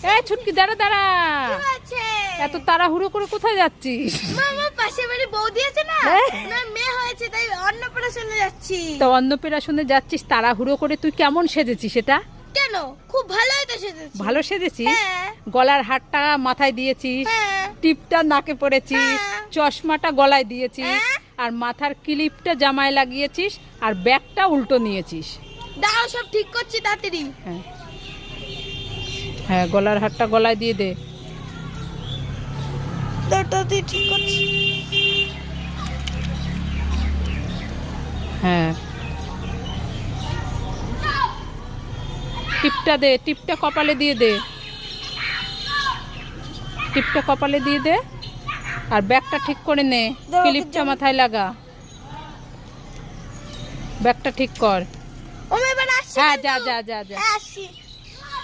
এই ছুটকি দাঁড়া দাঁড়া, এত তাড়াহুড়ো করে কোথায় যাচ্ছিস? মামা পাশে বাড়ি বৌদি আছে না, না মেয়ে হয়েছে তাই অন্নপ্রাশনে যাচ্ছি। তো অন্নপ্রাশনে যাচ্ছিস তাড়াহুড়ো করে, তুই কেমন সেজেছিস এটা? কেন? খুব ভালোই তো সেজেছি। ভালো সেজেছিস? হ্যাঁ। গলার হারটা মাথায় দিয়েছিস, হ্যাঁ। টিপটা নাকে পরেছিস, হ্যাঁ। চশমাটা গলায় দিয়েছিস, হ্যাঁ। আর মাথার ক্লিপটা জামায় লাগিয়েছিস, আর ব্যাগটা উল্টো নিয়েছিস। দাও সব ঠিক করছি তাড়াতাড়ি। হ্যাঁ হ্যাঁ, গলার হারটা গলায় দিয়ে দে। তাড়াতাড়ি ঠিক করছি। হ্যাঁ, টিপটা দে, টিপটা কপালে দিয়ে দে, টিপটা কপালে দিয়ে দে, আর ব্যাগটা ঠিক করে নে, দাও, ক্লিপটা দাও। মাথায় লাগা, ব্যাগটা ঠিক কর। ও এবার আসছি। হ্যাঁ, যা যা যা যা। আসছি।